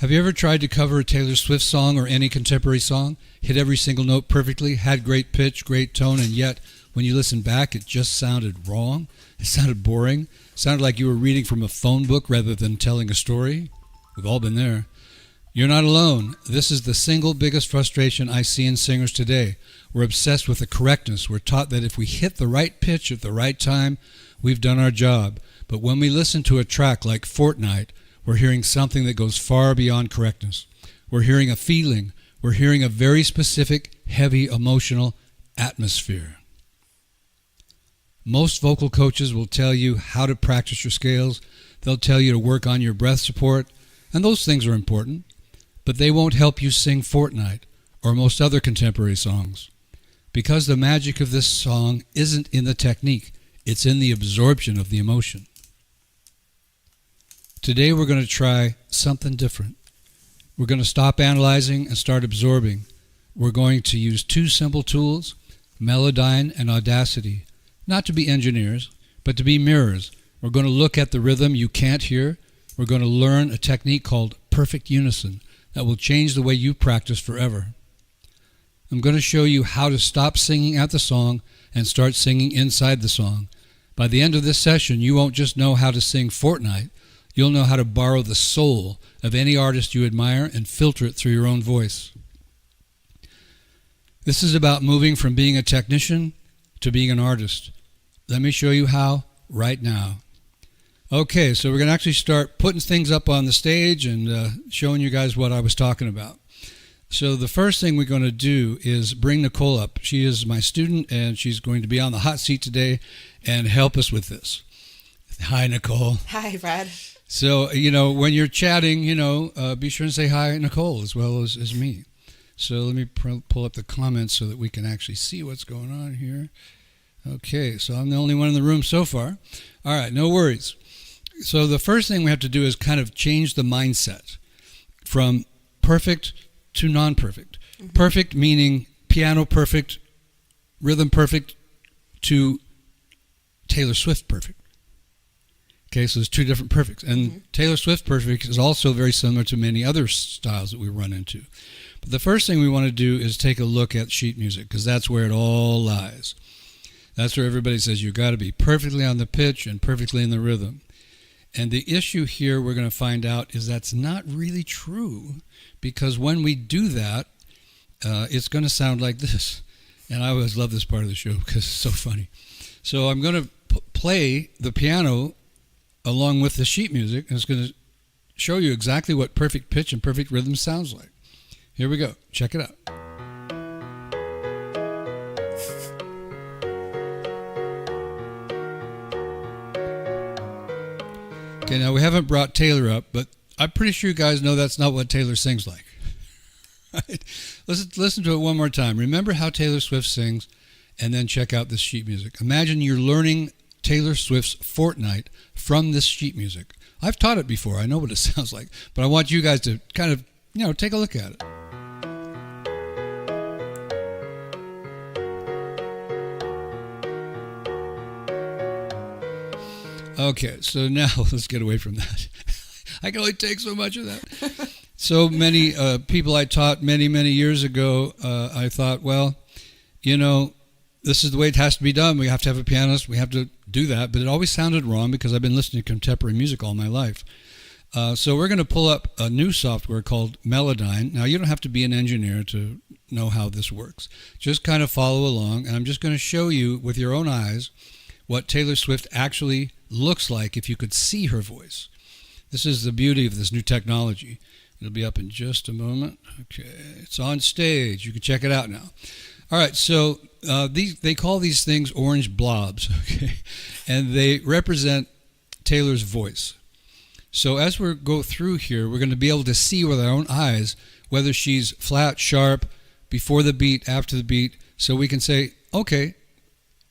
Have you ever tried to cover a Taylor Swift song or any contemporary song? Hit every single note perfectly, had great pitch, great tone, and yet when you listen back, it just sounded wrong. It sounded boring. It sounded like you were reading from a phone book rather than telling a story. We've all been there. You're not alone. This is the single biggest frustration I see in singers today. We're obsessed with the correctness. We're taught that if we hit the right pitch at the right time, we've done our job. But when we listen to a track like Fortnight, we're hearing something that goes far beyond correctness. We're hearing a feeling. We're hearing a very specific, heavy, emotional atmosphere. Most vocal coaches will tell you how to practice your scales. They'll tell you to work on your breath support, and those things are important, but they won't help you sing Fortnight or most other contemporary songs, because the magic of this song isn't in the technique, it's in the absorption of the emotion. Today we're going to try something different. We're going to stop analyzing and start absorbing. We're going to use two simple tools, Melodyne and Audacity, not to be engineers, but to be mirrors. We're going to look at the rhythm you can't hear. We're going to learn a technique called perfect unison that will change the way you practice forever. I'm going to show you how to stop singing at the song and start singing inside the song. By the end of this session, you won't just know how to sing Fortnight, you'll know how to borrow the soul of any artist you admire and filter it through your own voice. This is about moving from being a technician to being an artist. Let me show you how right now. Okay, so we're going to actually start putting things up on the stage and showing you guys what I was talking about. So the first thing we're going to do is bring Nicole up. She is my student, and she's going to be on the hot seat today and help us with this. Hi, Nicole. Hi, Brad. So, when you're chatting, be sure and say hi, Nicole, as well as me. So let me pull up the comments so that we can actually see what's going on here. Okay, so I'm the only one in the room so far. All right, no worries. So the first thing we have to do is kind of change the mindset from perfect to non-perfect. Mm-hmm. Perfect meaning piano perfect, rhythm perfect, to Taylor Swift perfect. Okay, so there's two different perfects. And Taylor Swift perfect is also very similar to many other styles that we run into. But the first thing we want to do is take a look at sheet music, because that's where it all lies. That's where everybody says you've got to be perfectly on the pitch and perfectly in the rhythm. And the issue here we're going to find out is that's not really true, because when we do that, it's going to sound like this. And I always love this part of the show because it's so funny. So I'm going to play the piano along with the sheet music, and it's going to show you exactly what perfect pitch and perfect rhythm sounds like. Here we go. Check it out. Okay, now we haven't brought Taylor up, but I'm pretty sure you guys know that's not what Taylor sings like. Right? Listen to it one more time. Remember how Taylor Swift sings, and then check out this sheet music. Imagine you're learning Taylor Swift's Fortnight from this sheet music. I've taught it before. I know what it sounds like, but I want you guys to kind of, take a look at it. Okay, so now let's get away from that. I can only take so much of that. So many people I taught many, many years ago, I thought, well, this is the way it has to be done. We have to have a pianist. We have to do that. But it always sounded wrong because I've been listening to contemporary music all my life. So we're going to pull up a new software called Melodyne. Now, you don't have to be an engineer to know how this works. Just kind of follow along. And I'm just going to show you with your own eyes what Taylor Swift actually looks like if you could see her voice. This is the beauty of this new technology. It'll be up in just a moment. Okay, it's on stage. You can check it out now. All right, so they call these things orange blobs, okay? And they represent Taylor's voice. So as we go through here, we're going to be able to see with our own eyes whether she's flat, sharp, before the beat, after the beat, so we can say, okay,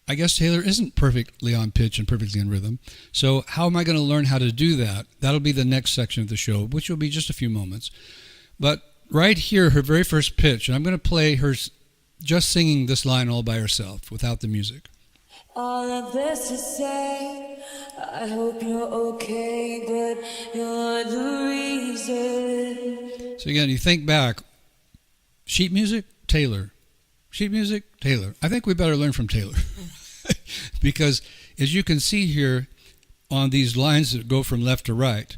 I guess Taylor isn't perfectly on pitch and perfectly in rhythm. So how am I going to learn how to do that? That'll be the next section of the show, which will be just a few moments. But right here, her very first pitch, and I'm going to play her just singing this line all by herself without the music. All of this to say, I hope you're okay, but you're the reason So again, you think back, sheet music, Taylor. Sheet music, Taylor. I think we better learn from Taylor. Because as you can see here on these lines that go from left to right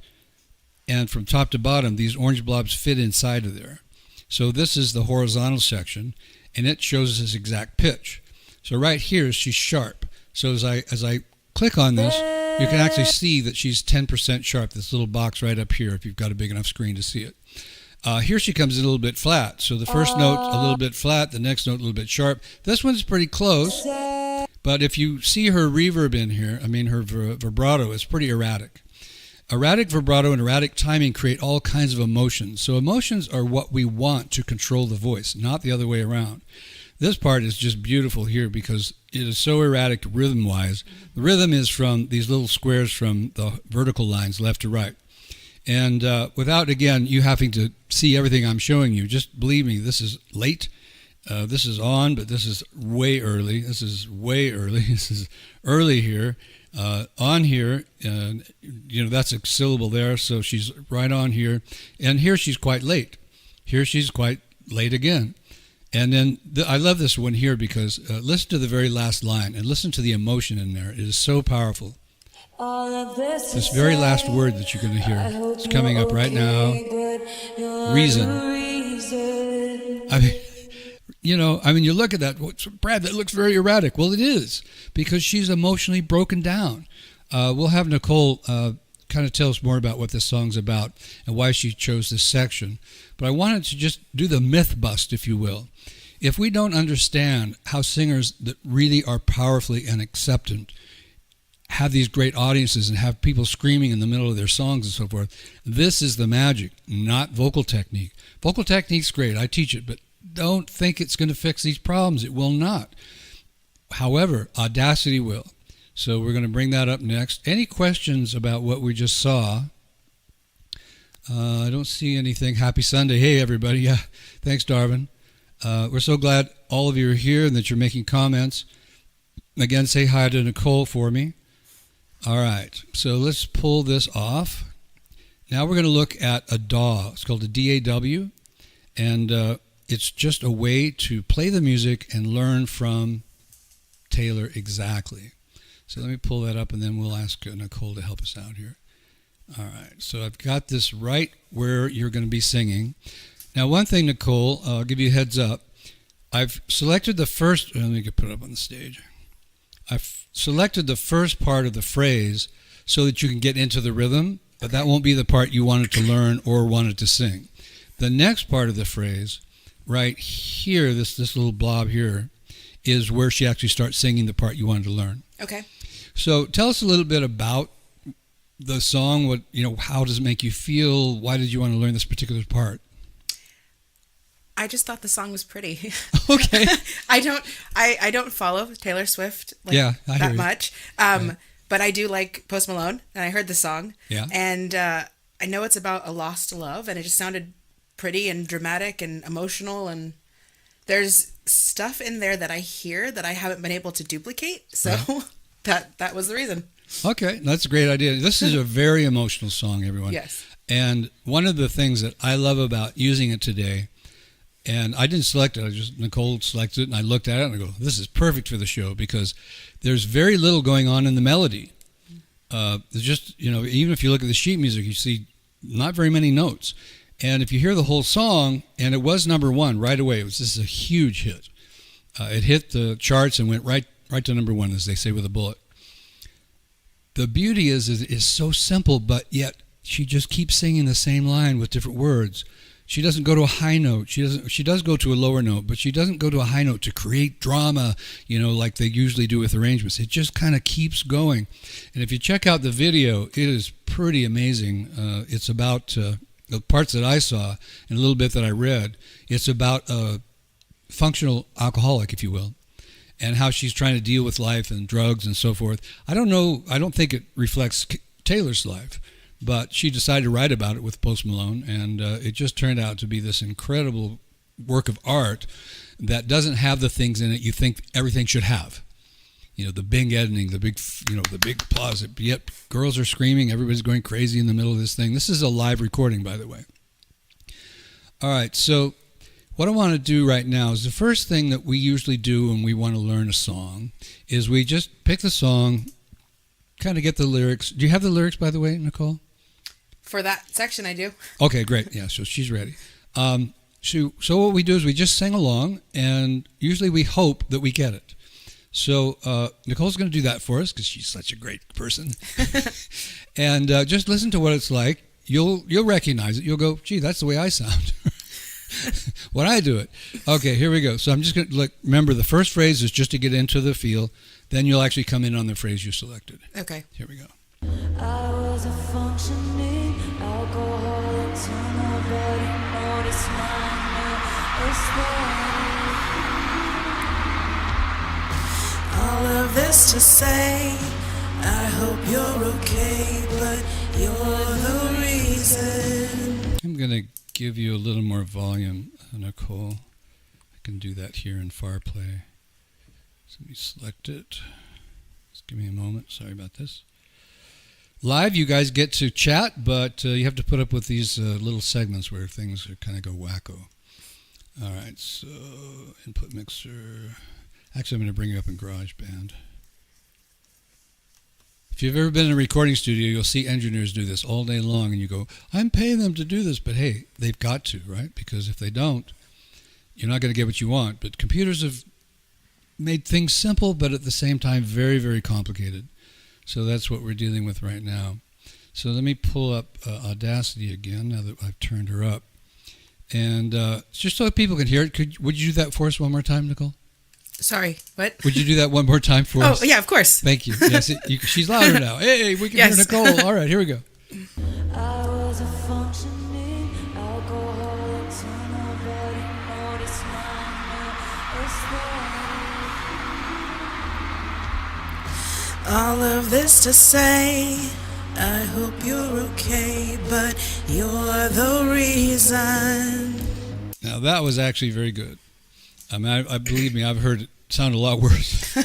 and from top to bottom, these orange blobs fit inside of there. So this is the horizontal section, and it shows this exact pitch. So right here, she's sharp. So as I click on this, you can actually see that she's 10% sharp, this little box right up here, if you've got a big enough screen to see it. Here she comes in a little bit flat. So the first note a little bit flat, the next note a little bit sharp. This one's pretty close, but if you see her reverb in here, I mean her vibrato is pretty erratic. Erratic vibrato and erratic timing create all kinds of emotions. So emotions are what we want to control the voice, not the other way around. This part is just beautiful here because it is so erratic rhythm-wise. The rhythm is from these little squares from the vertical lines left to right. And without, again, you having to see everything I'm showing you, just believe me, this is late. This is on, but this is way early. This is way early. This is early here. On here, that's a syllable there, so she's right on here. And here she's quite late. Here she's quite late again. And then I love this one here because listen to the very last line and listen to the emotion in there. It is so powerful. This very last word that you're going to hear is coming up right now. Reason. I mean, you look at that, Brad, that looks very erratic. Well, it is because she's emotionally broken down. We'll have Nicole kind of tell us more about what this song's about and why she chose this section. But I wanted to just do the myth bust, if you will. If we don't understand how singers that really are powerfully and acceptant have these great audiences and have people screaming in the middle of their songs and so forth, this is the magic, not vocal technique. Vocal technique's great. I teach it, but don't think it's going to fix these problems. It will not. However, audacity will. So we're going to bring that up next. Any questions about what we just saw? I don't see anything. Happy Sunday. Hey, everybody. Yeah, thanks, Darwin. We're so glad all of you are here and that you're making comments. Again, say hi to Nicole for me. All right, so let's pull this off. Now we're going to look at a DAW. It's called a DAW, and it's just a way to play the music and learn from Taylor exactly. So let me pull that up, and then we'll ask Nicole to help us out here. All right, so I've got this right where you're going to be singing. Now, one thing, Nicole, I'll give you a heads up. I've selected the first, let me put it up on the stage. I've selected the first part of the phrase so that you can get into the rhythm, but that won't be the part you wanted to learn or wanted to sing. The next part of the phrase, right here, this little blob here, is where she actually starts singing the part you wanted to learn. Okay. So tell us a little bit about the song. How does it make you feel? Why did you want to learn this particular part? I just thought the song was pretty. Okay. I don't follow Taylor Swift that much. Right. But I do like Post Malone, and I heard the song. Yeah. And I know it's about a lost love, and it just sounded pretty and dramatic and emotional, and there's stuff in there that I hear that I haven't been able to duplicate. So that was the reason. Okay, that's a great idea. This is a very emotional song, everyone. Yes. And one of the things that I love about using it today, and I didn't select it, Nicole selected it, and I looked at it and I go, this is perfect for the show because there's very little going on in the melody. There's just, even if you look at the sheet music, you see not very many notes. And if you hear the whole song, and it was number one right away, this is a huge hit. It hit the charts and went right to number one, as they say with a bullet. The beauty is it's so simple, but yet she just keeps singing the same line with different words. She doesn't go to a high note. She does go to a lower note, but she doesn't go to a high note to create drama, like they usually do with arrangements. It just kind of keeps going. And if you check out the video, it is pretty amazing. It's about the parts that I saw and a little bit that I read. It's about a functional alcoholic, if you will, and how she's trying to deal with life and drugs and so forth. I don't know. I don't think it reflects Taylor's life. But she decided to write about it with Post Malone, and it just turned out to be this incredible work of art that doesn't have the things in it you think everything should have. The big editing, the big applause. Yet girls are screaming, everybody's going crazy in the middle of this thing. This is a live recording, by the way. All right, so what I want to do right now is the first thing that we usually do when we want to learn a song is we just pick the song, kind of get the lyrics. Do you have the lyrics, by the way, Nicole? For that section, I do. Okay, great. Yeah, so she's ready. So what we do is we just sing along, and usually we hope that we get it. So Nicole's going to do that for us because she's such a great person. And just listen to what it's like. You'll recognize it. You'll go, gee, that's the way I sound when I do it. Okay, here we go. So I'm just going to remember the first phrase is just to get into the feel. Then you'll actually come in on the phrase you selected. Okay. Here we go. I was a functioning alcoholic till nobody noticed my new aesthetic. All of this to say, I hope you're okay, but you're the reason. I'm going to give you a little more volume, Nicole. I can do that here in FarPlay. So let me select it. Just give me a moment. Sorry about this. Live, you guys get to chat, but you have to put up with these little segments where things kind of go wacko. All right, so input mixer. Actually, I'm going to bring you up in GarageBand. If you've ever been in a recording studio, you'll see engineers do this all day long, and you go, I'm paying them to do this, but hey, they've got to, right? Because if they don't, you're not going to get what you want. But computers have made things simple, but at the same time, very, very complicated. So that's what we're dealing with right now. So let me pull up Audacity again, now that I've turned her up. And just so people can hear it, would you do that for us one more time, Nicole? Sorry, what? Would you do that one more time for us? Oh, yeah, of course. Thank you. Yes, she's louder now. Hey, we can hear Nicole. All right, here we go. I was a functioning alcoholic till nobody noticed my new aesthetic. All of this to say, I hope you're okay, but you're the reason. Now, that was actually very good. I mean, I believe me, I've heard it sound a lot worse,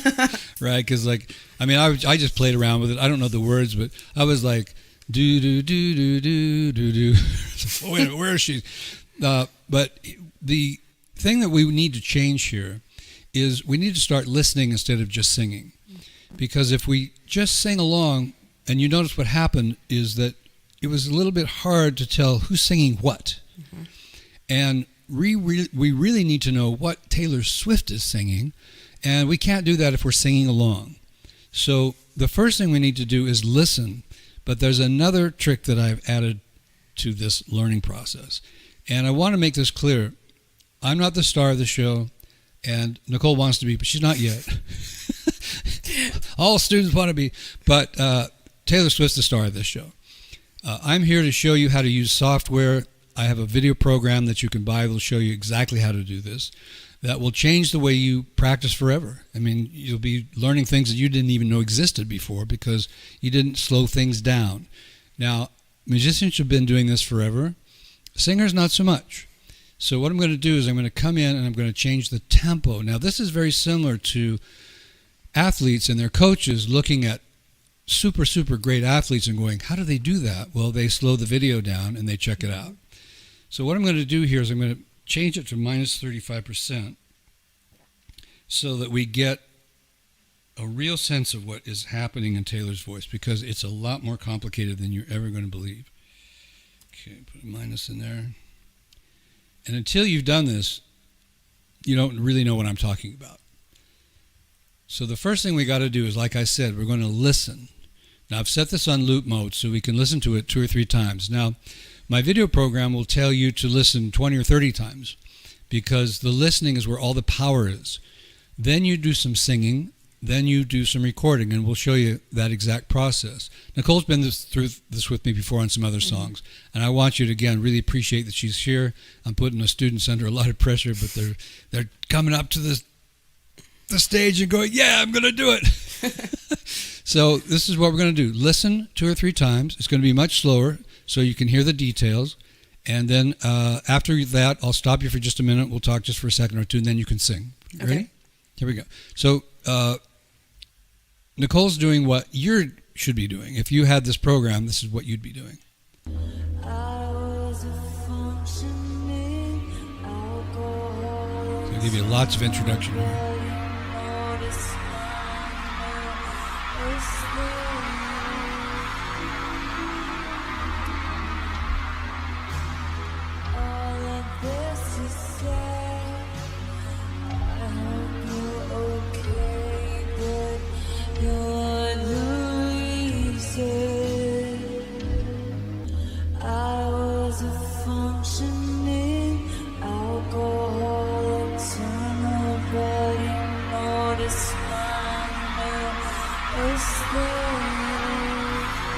right? Because, I just played around with it. I don't know the words, but I was like, do, do, do, do, do, do, do. Wait a minute, where is she? But the thing that we need to change here is we need to start listening instead of just singing. Because if we just sing along, and you notice what happened is that it was a little bit hard to tell who's singing what. Mm-hmm. And we really need to know what Taylor Swift is singing, and we can't do that if we're singing along. So the first thing we need to do is listen, but there's another trick that I've added to this learning process. And I want to make this clear. I'm not the star of the show, and Nicole wants to be, but she's not yet. All students want to be, but Taylor Swift's the star of this show. I'm here to show you how to use software. I have a video program that you can buy that will show you exactly how to do this. That will change the way you practice forever. I mean, you'll be learning things that you didn't even know existed before because you didn't slow things down. Now, musicians have been doing this forever. Singers, not so much. So what I'm going to do is I'm going to come in and I'm going to change the tempo. Now, this is very similar to athletes and their coaches looking at super, super great athletes and going, how do they do that? Well, they slow the video down and they check it out. So what I'm going to do here is I'm going to change it to minus 35% so that we get a real sense of what is happening in Taylor's voice, because it's a lot more complicated than you're ever going to believe. Okay, put a minus in there. And until you've done this, you don't really know what I'm talking about. So the first thing we got to do is, like I said, we're going to listen. Now, I've set this on loop mode so we can listen to it 2 or 3 times. Now, my video program will tell you to listen 20 or 30 times because the listening is where all the power is. Then you do some singing, then you do some recording, and we'll show you that exact process. Nicole's been through this with me before on some other songs, and I want you to, again, really appreciate that she's here. I'm putting the students under a lot of pressure, but they're coming up to the stage and going, yeah, I'm going to do it. So this is what we're going to do. Listen 2 or 3 times. It's going to be much slower so you can hear the details. And then after that, I'll stop you for just a minute. We'll talk just for a second or two, and then you can sing. Okay. Ready? Here we go. So Nicole's doing what you should be doing. If you had this program, this is what you'd be doing. I was a functioning give you lots of introduction here.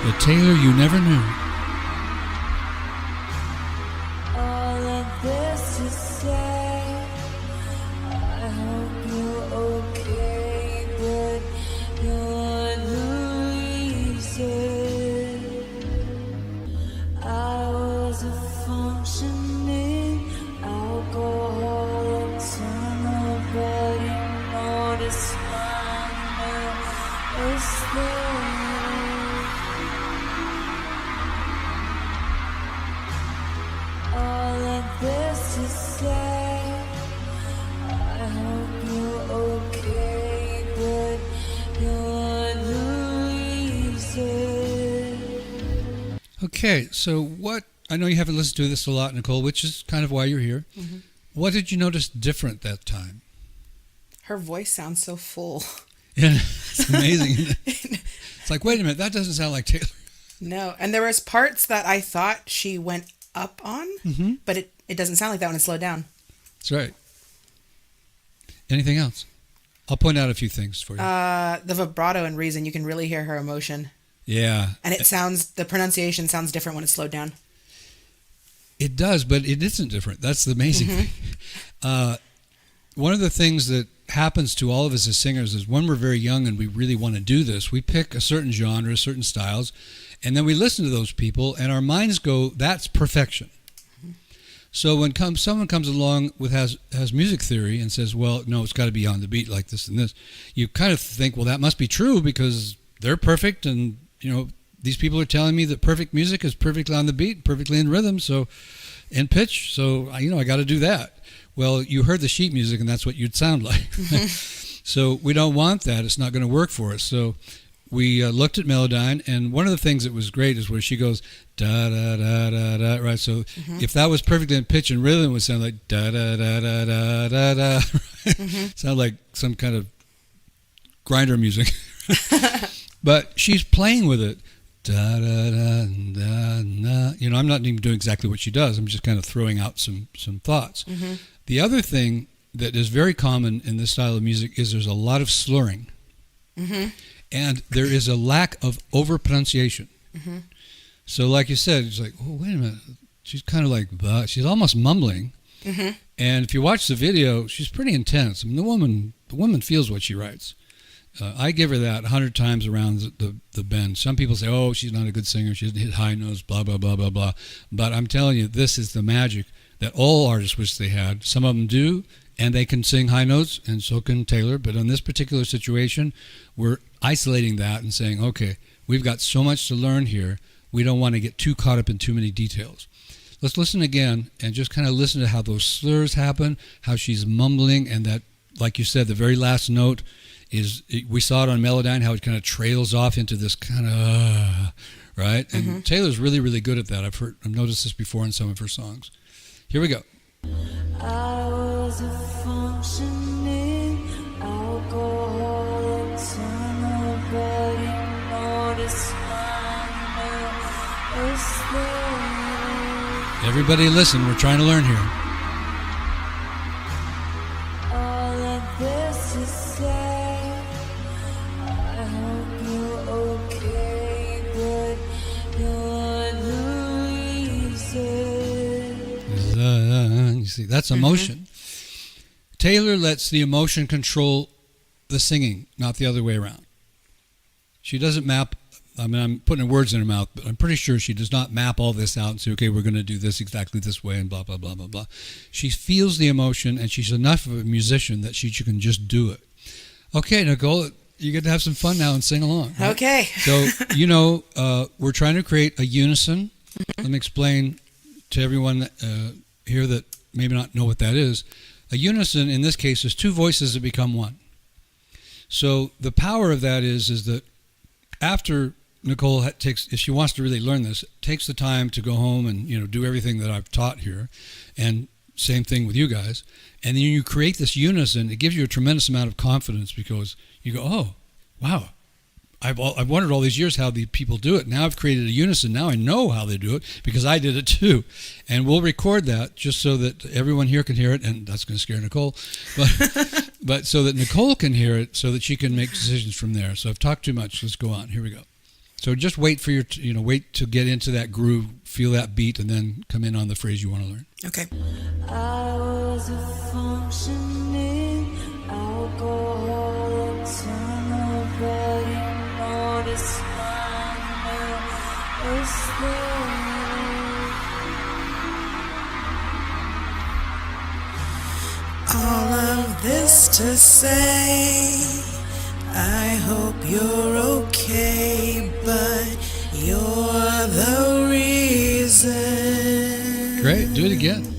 The Taylor you never knew. All of this to say, I hope you're okay, but you're the reason. I was a functioning alcoholic, so nobody noticed my nervousness. All of this to say, I hope you're okay, but you're the reason. Okay, so what, I know you haven't listened to this a lot, Nicole, which is kind of why you're here. Mm-hmm. What did you notice different that time? Her voice sounds so full. Yeah, it's amazing. Isn't it? It's like, wait a minute, that doesn't sound like Taylor. No, and there was parts that I thought she went up on, but it doesn't sound like that when it's slowed down. That's right. Anything else? I'll point out a few things for you. The vibrato and reason, you can really hear her emotion. Yeah. And it sounds, the pronunciation sounds different when it's slowed down. It does, but it isn't different. That's the amazing thing. One of the things that happens to all of us as singers is when we're very young and we really want to do this, we pick a certain genre, certain styles, and then we listen to those people and our minds go, that's perfection. So when someone comes along with has music theory and says, well, no, it's got to be on the beat like this and this, you kind of think, well, that must be true because they're perfect, and these people are telling me that perfect music is perfectly on the beat, perfectly in rhythm, so in pitch, so I got to do that. Well, you heard the sheet music, and that's what you'd sound like. So we don't want that. It's not going to work for us. So we looked at Melodyne, and one of the things that was great is where she goes da da da da da. Right. So if that was perfectly in pitch and rhythm, it would sound like da da da da da da da. Sound like some kind of grinder music. But she's playing with it. Da da da da da. I'm not even doing exactly what she does. I'm just kind of throwing out some thoughts. The other thing that is very common in this style of music is there's a lot of slurring. And there is a lack of over-pronunciation. So like you said, it's like, oh, wait a minute. She's kind of like, she's almost mumbling. And if you watch the video, she's pretty intense. I mean, the woman feels what she writes. I give her that 100 times around the bend. Some people say, oh, she's not a good singer. She doesn't hit high notes, blah, blah, blah, blah, blah. But I'm telling you, this is the magic that all artists wish they had. Some of them do, and they can sing high notes, and so can Taylor. But in this particular situation, we're isolating that and saying, okay, we've got so much to learn here. We don't want to get too caught up in too many details. Let's listen again and just kind of listen to how those slurs happen, how she's mumbling, and that, like you said, the very last note we saw it on Melodyne, how it kind of trails off into this kind of, right? And Taylor's really, really good at that. I've noticed this before in some of her songs. Here we go. I was a functioning alcoholic, so nobody noticed my nervousness. Everybody listen, we're trying to learn here. All of this to say, I hope you're okay, but you're the reason. You see, that's emotion. Taylor lets the emotion control the singing, not the other way around. She doesn't map, I'm putting words in her mouth, but I'm pretty sure she does not map all this out and say, okay, we're going to do this exactly this way and blah, blah, blah, blah, blah. She feels the emotion, and she's enough of a musician that she can just do it. Okay, Nicole, you get to have some fun now and sing along. Right? Okay. So, we're trying to create a unison. Let me explain to everyone here that maybe not know what that is. A unison, in this case, is two voices that become one. So the power of that is that after Nicole takes, if she wants to really learn this, takes the time to go home and do everything that I've taught here, and same thing with you guys, and then you create this unison. It gives you a tremendous amount of confidence because you go, oh, wow, I've wondered all these years how the people do it. Now I've created a unison. Now I know how they do it because I did it too. And we'll record that just so that everyone here can hear it, and that's going to scare Nicole, but so that Nicole can hear it, so that she can make decisions from there. So I've talked too much. Let's go on. Here we go. So just wait for wait to get into that groove, feel that beat, and then come in on the phrase you want to learn. Okay. I was a functioning alcoholic, son, nobody noticed my mistake. All of this to say, I hope you're okay, but you're the reason. Great, do it again.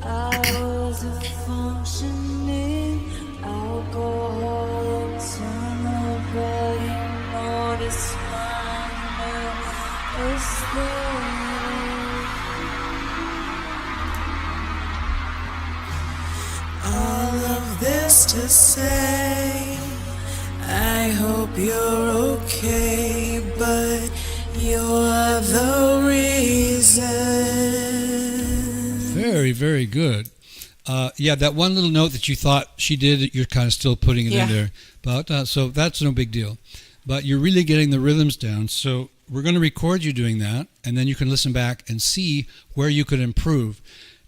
I was a functioning alcoholic, so nobody noticed my mistake. All of this to say, I hope you're okay, but you're the reason. Very, very good. Yeah, that one little note that you thought she did, you're kind of still putting it in there. But so that's no big deal. But you're really getting the rhythms down. So we're going to record you doing that, and then you can listen back and see where you could improve.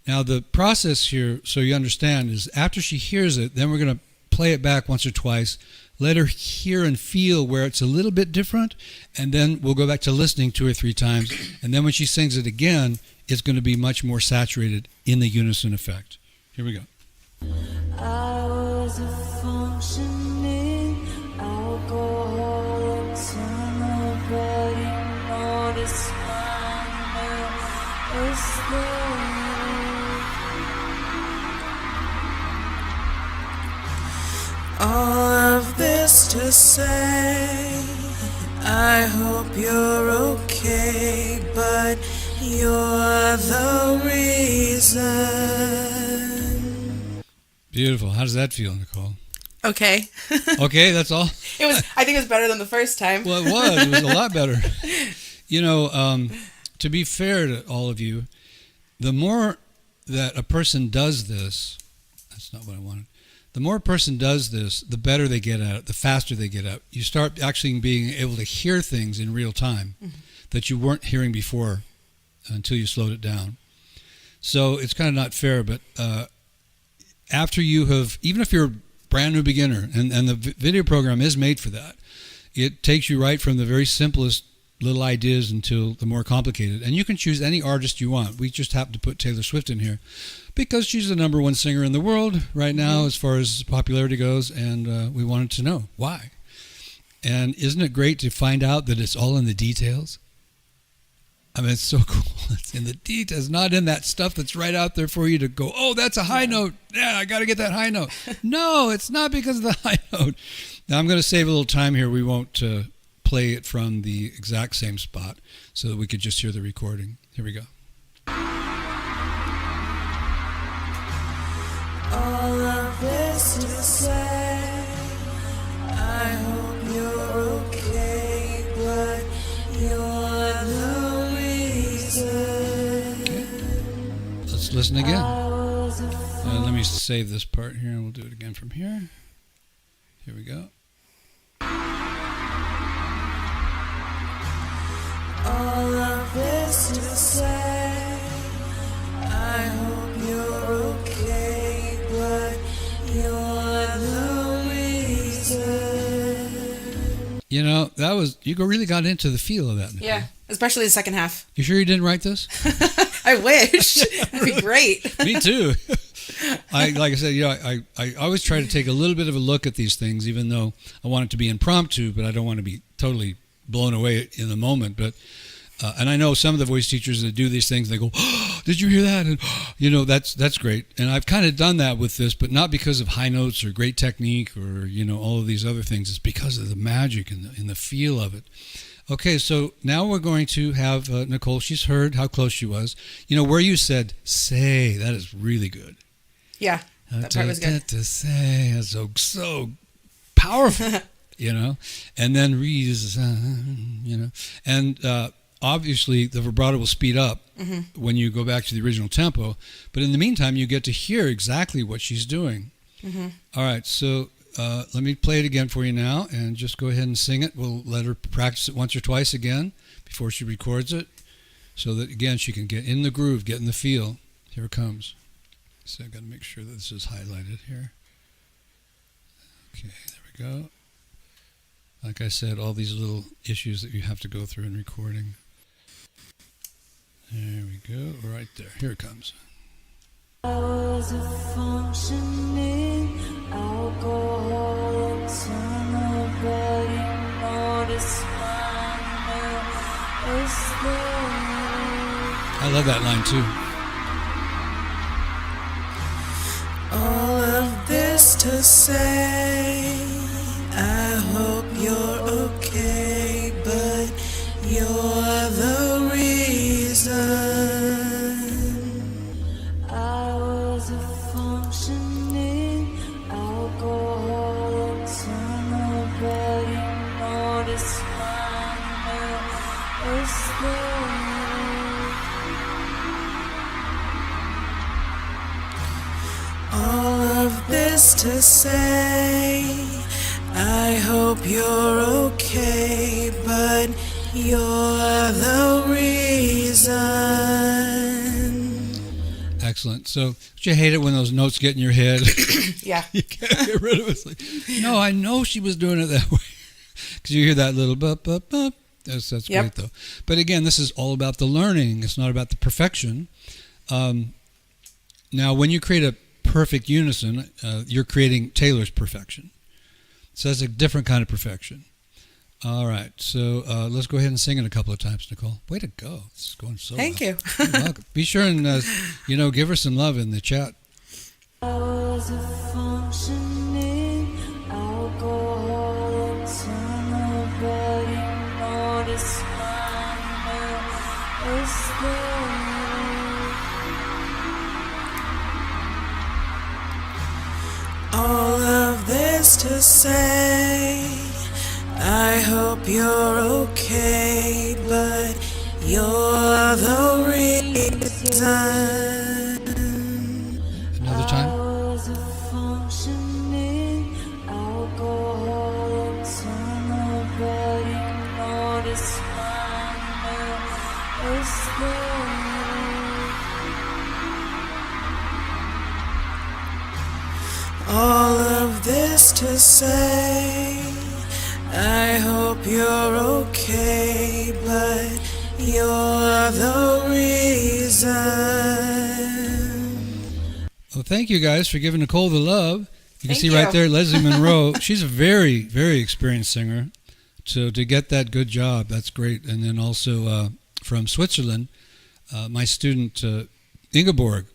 Now, the process here, so you understand, is after she hears it, then we're going to play it back once or twice. Let her hear and feel where it's a little bit different, and then we'll go back to listening 2 or 3 times, and then when she sings it again, it's going to be much more saturated in the unison effect. Here we go. I was a functioning alcoholic, so nobody noticed my mistake. All of this to say, I hope you're okay, but you're the reason. Beautiful. How does that feel, Nicole? Okay. Okay, that's all? I think it was better than the first time. Well, it was. It was a lot better. To be fair to all of you, the more that a person does this, that's not what I wanted. The more a person does this, the better they get at it, the faster they get at it. You start actually being able to hear things in real time that you weren't hearing before until you slowed it down. So it's kind of not fair, but after you have, even if you're a brand new beginner, and the video program is made for that, it takes you right from the very simplest little ideas until the more complicated. And you can choose any artist you want. We just happen to put Taylor Swift in here because she's the #1 singer in the world right now as far as popularity goes, and we wanted to know why. And isn't it great to find out that it's all in the details? I mean, it's so cool. It's in the details, not in that stuff that's right out there for you to go, oh, that's a high note. Yeah, I got to get that high note. No, it's not because of the high note. Now, I'm going to save a little time here. We won't play it from the exact same spot so that we could just hear the recording. Here we go. All of this to say, I hope you're okay, but you're the reason. Okay. Let's listen again. Let me save this part here and we'll do it again from here. Here we go. All of this to say, I hope you're okay, but you're the reason. You really got into the feel of that. Nicole. Yeah, especially the second half. You sure you didn't write this? I wish. That'd be great. Me too. Like I said, I always try to take a little bit of a look at these things, even though I want it to be impromptu, but I don't want to be totally blown away in the moment. But And I know some of the voice teachers that do these things, they go, oh, did you hear that? And, that's great. And I've kind of done that with this, but not because of high notes or great technique or, all of these other things. It's because of the magic and the feel of it. Okay, so now we're going to have Nicole. She's heard how close she was. Where you said, say, that is really good. Yeah, that part was good. To say, that's so powerful, And then reason, and obviously the vibrato will speed up when you go back to the original tempo. But in the meantime, you get to hear exactly what she's doing. Mm-hmm. All right, so let me play it again for you now, and just go ahead and sing it. We'll let her practice it once or twice again before she records it, so that, again, she can get in the groove, get in the feel. Here it comes. So I've got to make sure that this is highlighted here. Okay, there we go. Like I said, all these little issues that you have to go through in recording. There we go, right there. Here it comes. I was a functioning alcoholic, so nobody noticed my nervousness. I love that line too. All of this to say, I hope you're okay, but you're the reason. I was a functioning alcoholic, so nobody noticed my nervousness. All of this to say, I hope you're okay, but you're the reason. Excellent. So, don't you hate it when those notes get in your head? Yeah. You can't get rid of it. It's like, no, I know she was doing it that way. Because you hear that little bup, bup, bup. That's great, though. But again, this is all about the learning. It's not about the perfection. Now, when you create a perfect unison, you're creating Taylor's perfection. So that's a different kind of perfection. All right, so let's go ahead and sing it a couple of times, Nicole. Way to go. This is going so Thank well. you. You're welcome. Be sure and, give her some love in the chat. I was a functioning alcoholic, so nobody noticed my nervousness. All of this to say, I hope you're okay, but you're the reason. Another time. I was a functioning alcoholic, so nobody noticed my nervousness. All of this to say, I hope you're okay, but you're the reason. Well, thank you guys for giving Nicole the love. You can Thank see you. right there, Leslie Monroe. She's a very, very experienced singer. So to get that good job, that's great. And then also from Switzerland, my student Ingeborg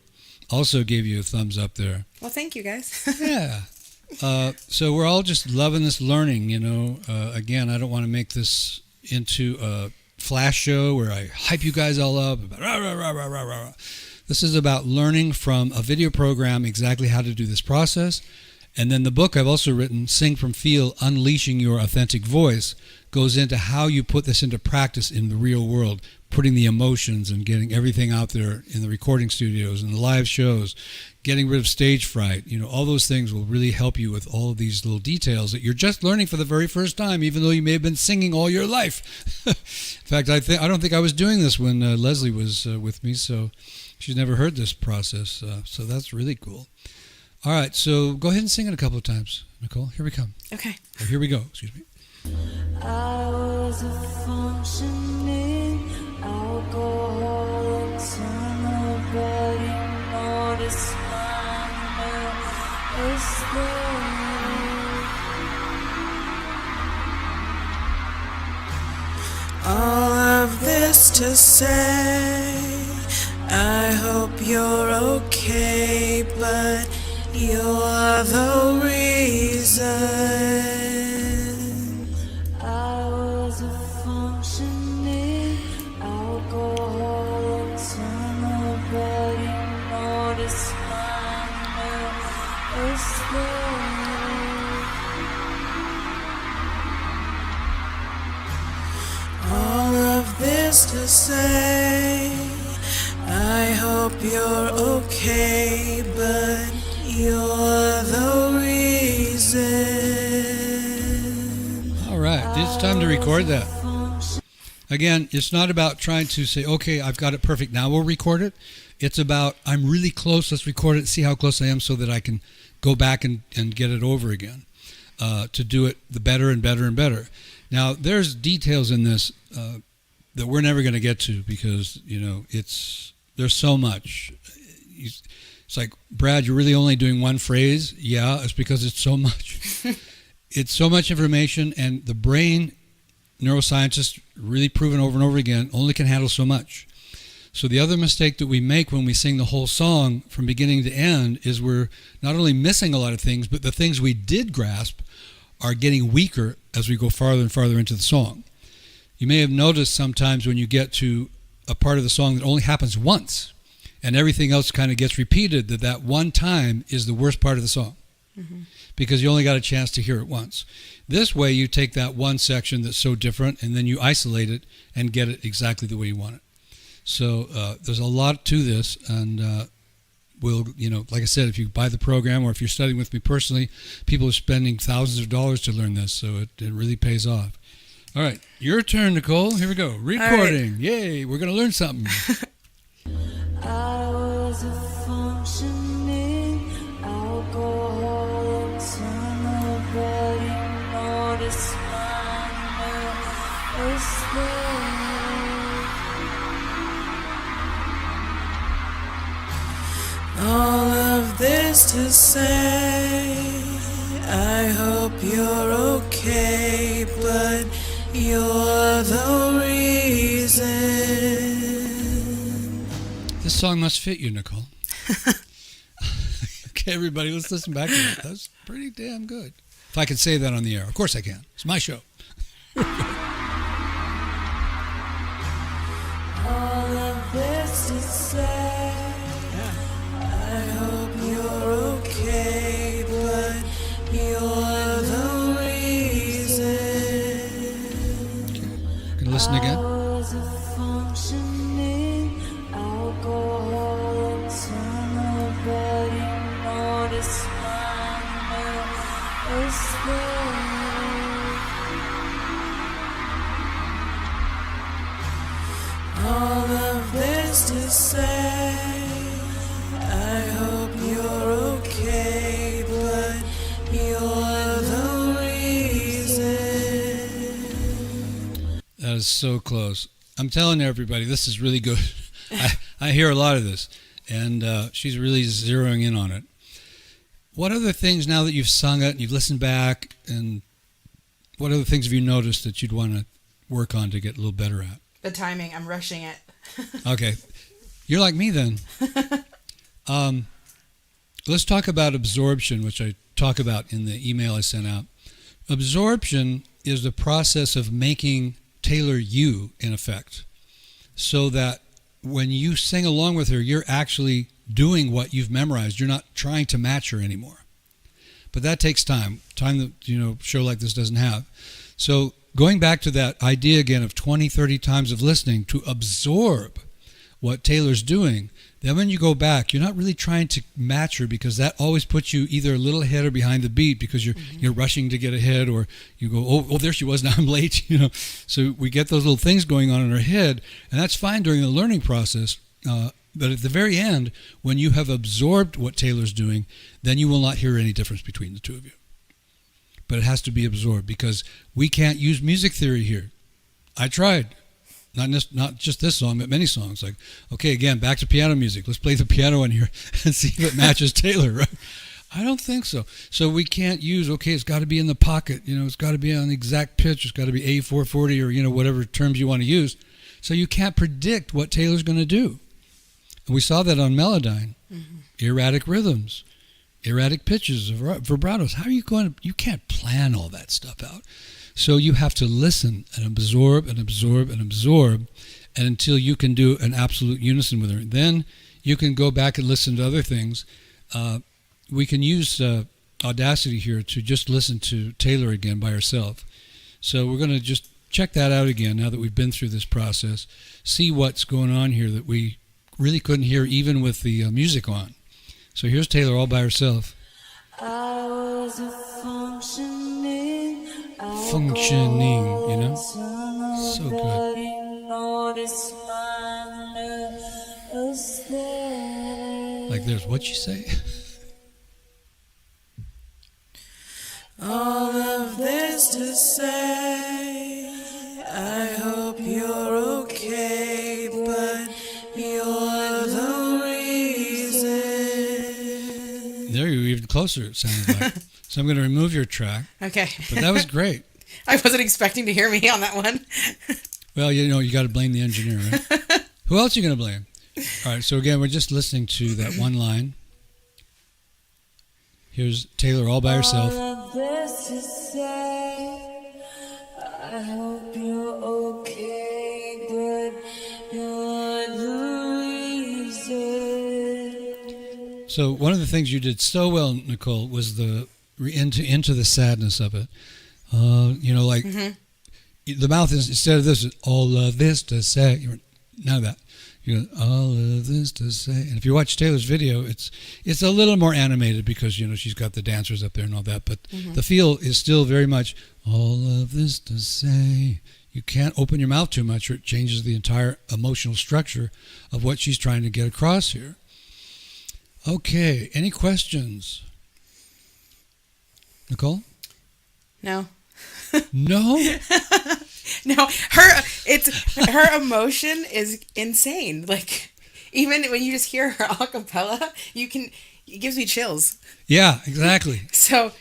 also gave you a thumbs up there. Well, thank you guys. Yeah. So we're all just loving this learning, Again, I don't want to make this into a flash show where I hype you guys all up. About, rah, rah, rah, rah, rah, rah. This is about learning from a video program exactly how to do this process. And then the book I've also written, Sing from Feel, Unleashing Your Authentic Voice, goes into how you put this into practice in the real world, putting the emotions and getting everything out there in the recording studios and the live shows, getting rid of stage fright. All those things will really help you with all of these little details that you're just learning for the very first time, even though you may have been singing all your life. In fact, I don't think I was doing this when Leslie was with me, so she's never heard this process. So that's really cool. All right, so go ahead and sing it a couple of times, Nicole. Here we come. Okay. Or here we go. Excuse me. I was a functioning alcoholic, so nobody noticed my nervousness. All of this to say, I hope you're okay, but you're the reason. I was a functioning alcoholic, so nobody noticed my nervous All of this to say, I hope you're okay, but you're the reason. All right, it's time to record that. Again, it's not about trying to say, okay, I've got it perfect, now we'll record it. It's about, I'm really close, let's record it, see how close I am so that I can go back and get it over again, to do it the better and better and better. Now, there's details in this that we're never going to get to because, there's so much. It's like, Brad, you're really only doing one phrase? Yeah, it's because it's so much. It's so much information, and the brain, neuroscientists really proven over and over again, only can handle so much. So the other mistake that we make when we sing the whole song from beginning to end is we're not only missing a lot of things, but the things we did grasp are getting weaker as we go farther and farther into the song. You may have noticed sometimes when you get to a part of the song that only happens once and everything else kind of gets repeated, that one time is the worst part of the song, because you only got a chance to hear it once. This way you take that one section that's so different and then you isolate it and get it exactly the way you want it. So there's a lot to this, and we'll, like I said, if you buy the program or if you're studying with me personally, people are spending thousands of dollars to learn this, so it really pays off. All right, your turn, Nicole. Here we go. Recording. Right. Yay, we're going to learn something. I was a functioning alcoholic, so nobody noticed my nervous All of this to say, I hope you're okay, but you're the reason. This song must fit you, Nicole. Okay, everybody, let's listen back to that. That's pretty damn good. If I can say that on the air. Of course I can. It's my show. All of this to say, I hope you're okay, but you're the reason. Can you listen again? I was a functioning alcoholic, so nobody noticed my nervous All of this to say, I hope you're okay, but you're the reason. That is so close. I'm telling everybody, this is really good. I hear a lot of this, and she's really zeroing in on it. What other things, now that you've sung it and you've listened back, and what other things have you noticed that you'd want to work on to get a little better at? The timing, I'm rushing it. Okay. You're like me then. Let's talk about absorption, which I talk about in the email I sent out. Absorption is the process of making Taylor you, in effect, so that when you sing along with her, you're actually doing what you've memorized. You're not trying to match her anymore. But that takes time that, show like this doesn't have. So going back to that idea again of 20, 30 times of listening to absorb what Taylor's doing, then when you go back, you're not really trying to match her, because that always puts you either a little ahead or behind the beat, because you're rushing to get ahead, or you go, oh, there she was, now I'm late, So we get those little things going on in our head, and that's fine during the learning process. But at the very end, when you have absorbed what Taylor's doing, then you will not hear any difference between the two of you. But it has to be absorbed, because we can't use music theory here. I tried. Not just this song, but many songs. Like, okay, again, back to piano music. Let's play the piano in here and see if it matches Taylor, right? I don't think so. So we can't use, okay, it's got to be in the pocket. It's got to be on the exact pitch. It's got to be A440 or, whatever terms you want to use. So you can't predict what Taylor's going to do. And we saw that on Melodyne. Erratic rhythms, erratic pitches, vibratos. How are you going to, you can't plan all that stuff out. So you have to listen and absorb and absorb and absorb, and until you can do an absolute unison with her. Then you can go back and listen to other things. We can use Audacity here to just listen to Taylor again by herself. So we're going to just check that out again now that we've been through this process, see what's going on here that we really couldn't hear even with the music on. So here's Taylor all by herself. I was a functioning, You know? So good. Like there's what you say? All of this to say, I hope you're okay, but you're the reason. There you're even closer, it sounded like. So I'm going to remove your track. Okay. But that was great. I wasn't expecting to hear me on that one. Well, you know, you got to blame the engineer, right? Who else are you going to blame? All right, so again, we're just listening to that one line. Here's Taylor all by herself. All of this to say, I hope you're okay, but you're the reason. So one of the things you did so well, Nicole, was the into the sadness of it. You know, like the mouth is, instead of this, all of this to say. None of that. You know, all of this to say. And if you watch Taylor's video, it's a little more animated because, you know, she's got the dancers up there and all that. But the feel is still very much all of this to say. You can't open your mouth too much or it changes the entire emotional structure of what she's trying to get across here. Okay, any questions? Nicole? No. No? No, her emotion is insane. Like, even when you just hear her a cappella, it gives me chills. Yeah, exactly. So,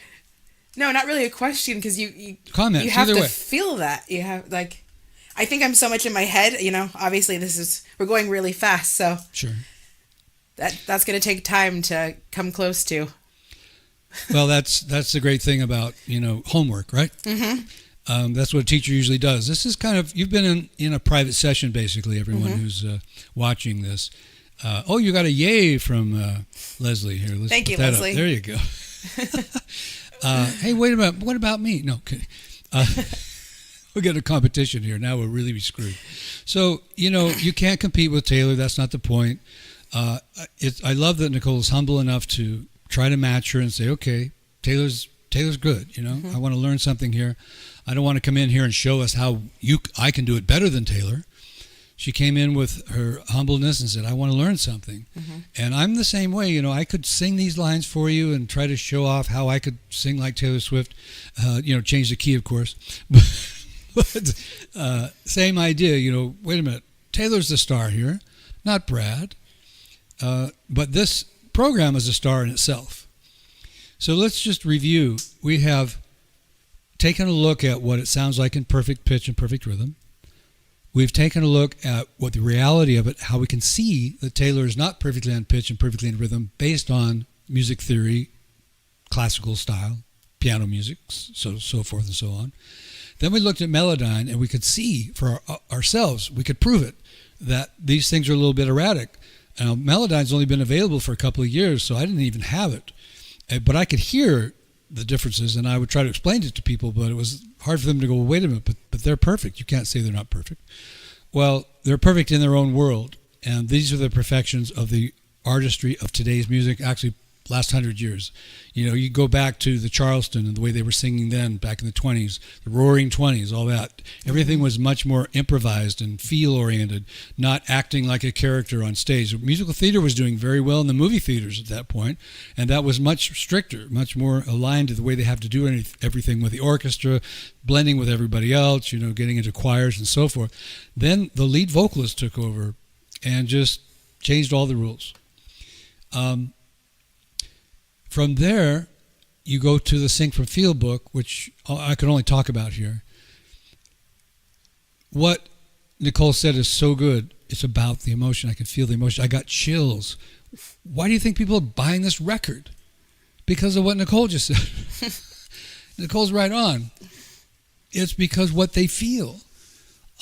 no, not really a question, because you have to feel that. You have, like, I think I'm so much in my head, you know, obviously we're going really fast, so. Sure. That's going to take time to come close to. Well, that's the great thing about, you know, homework, right? Mm-hmm. That's what a teacher usually does. This is kind of, you've been in a private session, basically, everyone who's watching this. You got a yay from Leslie here. Let's Thank you, put that Leslie. up. There you go. Hey, wait a minute. What about me? No, okay. We'll get a competition here. Now we'll really be screwed. So, you know, you can't compete with Taylor. That's not the point. I love that Nicole is humble enough to try to match her and say, okay, Taylor's good, you know. I want to learn something here. I don't want to come in here and show us how I can do it better than Taylor. She came in with her humbleness and said, I want to learn something. And I'm the same way, you know. I could sing these lines for you and try to show off how I could sing like Taylor Swift, you know, change the key, of course. But same idea, you know, wait a minute. Taylor's the star here, not Brad. But this program is a star in itself. So let's just review. We have taken a look at what it sounds like in perfect pitch and perfect rhythm. We've taken a look at what the reality of it, how we can see that Taylor is not perfectly on pitch and perfectly in rhythm based on music theory, classical style, piano music, so forth and so on. Then we looked at Melodyne and we could see for ourselves, we could prove it, that these things are a little bit erratic. Now, Melodyne's only been available for a couple of years, so I didn't even have it. But I could hear the differences, and I would try to explain it to people, but it was hard for them to go, well, wait a minute, but they're perfect. You can't say they're not perfect. Well, they're perfect in their own world, and these are the perfections of the artistry of today's music, actually last 100 years. You know, you go back to the Charleston and the way they were singing then, back in the 20s, the Roaring 20s, all that. Everything was much more improvised and feel-oriented, not acting like a character on stage. Musical theater was doing very well in the movie theaters at that point, and that was much stricter, much more aligned to the way they have to do everything with the orchestra, blending with everybody else, you know, getting into choirs and so forth. Then the lead vocalist took over and just changed all the rules. From there, you go to the Sing from Feel book, which I can only talk about here. What Nicole said is so good. It's about the emotion. I can feel the emotion. I got chills. Why do you think people are buying this record? Because of what Nicole just said. Nicole's right on. It's because what they feel.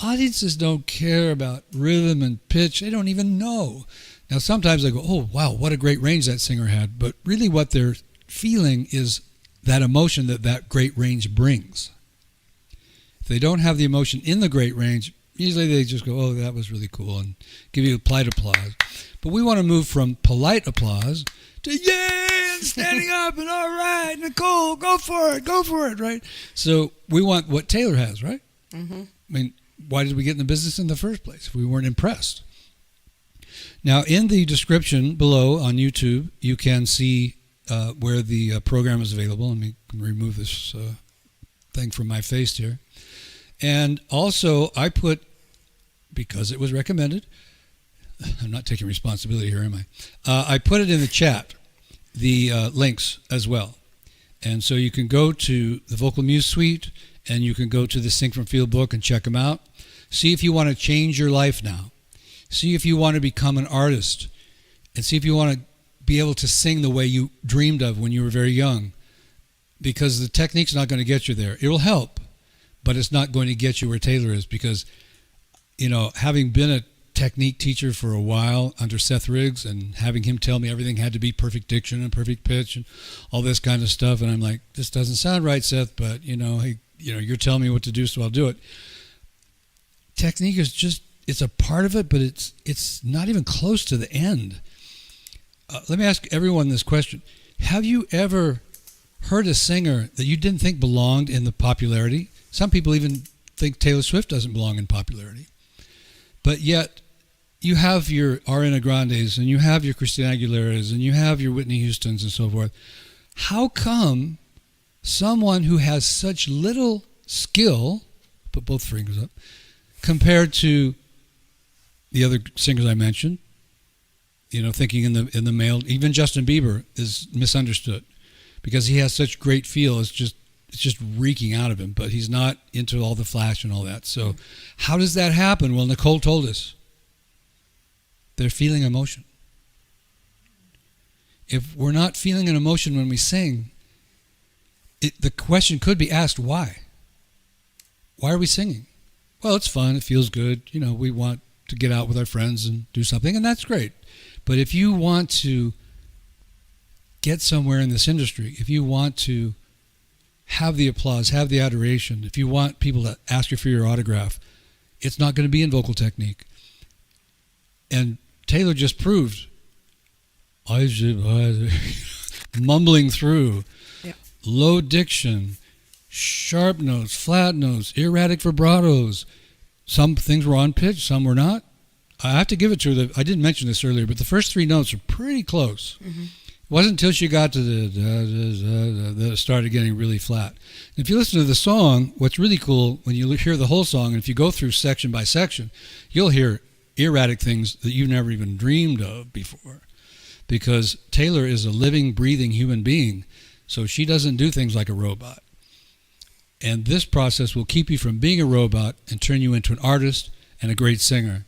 Audiences don't care about rhythm and pitch. They don't even know. Now, sometimes they go, oh, wow, what a great range that singer had. But really what they're feeling is that emotion that great range brings. If they don't have the emotion in the great range, usually they just go, oh, that was really cool, and give you polite applause. But we want to move from polite applause to yay, and standing up, and all right, Nicole, go for it, right? So we want what Taylor has, right? Mm-hmm. I mean, why did we get in the business in the first place if we weren't impressed? Now, in the description below on YouTube, you can see where the program is available. Let me remove this thing from my face here. And also, I put, because it was recommended, I'm not taking responsibility here, am I? I put it in the chat, the links as well. And so you can go to the Vocal Muse Suite, and you can go to the Sing from Feel book and check them out. See if you want to change your life now. See if you want to become an artist. And see if you want to be able to sing the way you dreamed of when you were very young. Because the technique's not going to get you there. It will help, but it's not going to get you where Taylor is. Because, you know, having been a technique teacher for a while under Seth Riggs and having him tell me everything had to be perfect diction and perfect pitch and all this kind of stuff, and I'm like, this doesn't sound right, Seth, but you're telling me what to do, so I'll do it. Technique is just, it's a part of it, but it's not even close to the end. Let me ask everyone this question. Have you ever heard a singer that you didn't think belonged in the popularity? Some people even think Taylor Swift doesn't belong in popularity. But yet, you have your Ariana Grandes, and you have your Christina Aguileras, and you have your Whitney Houstons and so forth. How come someone who has such little skill, put both fingers up, compared to the other singers I mentioned, thinking in the male, even Justin Bieber is misunderstood because he has such great feel. It's just reeking out of him, but he's not into all the flash and all that. So how does that happen? Well, Nicole told us. They're feeling emotion. If we're not feeling an emotion when we sing, the question could be asked, why? Why are we singing? Well, it's fun. It feels good. We want to get out with our friends and do something, and that's great. But if you want to get somewhere in this industry, if you want to have the applause, have the adoration, if you want people to ask you for your autograph, it's not going to be in vocal technique. And Taylor just proved, mumbling through, low diction, sharp notes, flat notes, erratic vibratos. Some things were on pitch, some were not. I have to give it to her. I didn't mention this earlier, but the first three notes are pretty close. Mm-hmm. It wasn't until she got to that it started getting really flat. And if you listen to the song, what's really cool, when you hear the whole song, and if you go through section by section, you'll hear erratic things that you never even dreamed of before. Because Taylor is a living, breathing human being, so she doesn't do things like a robot. And this process will keep you from being a robot and turn you into an artist and a great singer.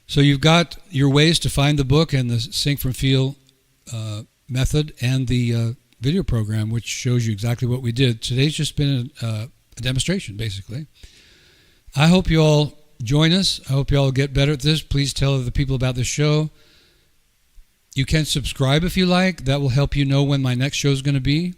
So you've got your ways to find the book and the Sing from Feel method and the video program, which shows you exactly what we did. Today's just been a demonstration, basically. I hope you all join us. I hope you all get better at this. Please tell other people about this show. You can subscribe if you like. That will help you know when my next show is going to be.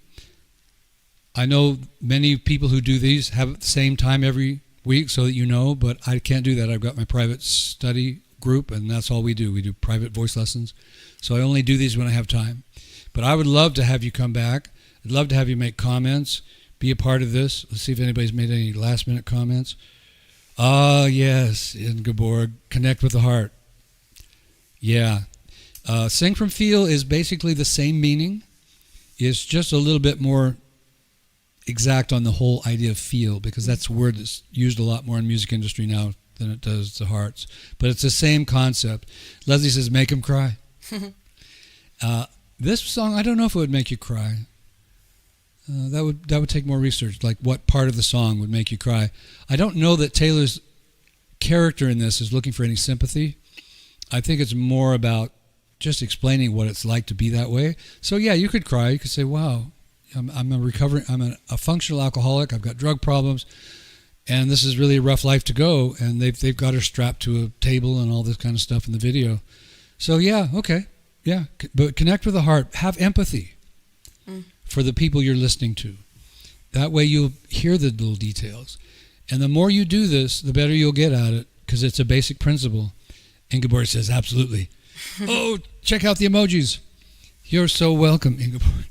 I know many people who do these have at the same time every week so that you know, but I can't do that. I've got my private study group, and that's all we do. We do private voice lessons. So I only do these when I have time. But I would love to have you come back. I'd love to have you make comments, be a part of this. Let's see if anybody's made any last-minute comments. Yes, Ingeborg, connect with the heart. Yeah. Sing from Feel is basically the same meaning. It's just a little bit more exact on the whole idea of feel, because that's a word that's used a lot more in the music industry now than it does the hearts. But it's the same concept. Leslie says, make him cry. This song, I don't know if it would make you cry. That would take more research, like what part of the song would make you cry. I don't know that Taylor's character in this is looking for any sympathy. I think it's more about just explaining what it's like to be that way. So yeah, you could cry. You could say, wow, I'm a functional alcoholic. I've got drug problems, and this is really a rough life to go. And they've got her strapped to a table and all this kind of stuff in the video. So yeah, okay, yeah. But connect with the heart. Have empathy for the people you're listening to. That way you'll hear the little details. And the more you do this, the better you'll get at it, because it's a basic principle. Ingeborg says, absolutely. Oh, check out the emojis. You're so welcome, Ingeborg.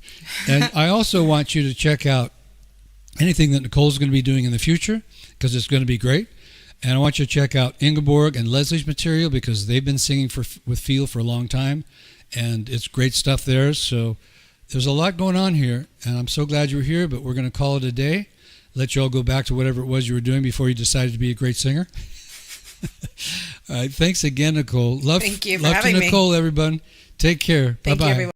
And I also want you to check out anything that Nicole's going to be doing in the future, because it's going to be great. And I want you to check out Ingeborg and Leslie's material, because they've been singing with Feel for a long time, and it's great stuff there. So there's a lot going on here, and I'm so glad you're here, but we're going to call it a day. Let you all go back to whatever it was you were doing before you decided to be a great singer. All right, thanks again, Nicole. Thank you for having me. Love to Nicole, everyone. Take care. Thank Bye-bye. you, everyone.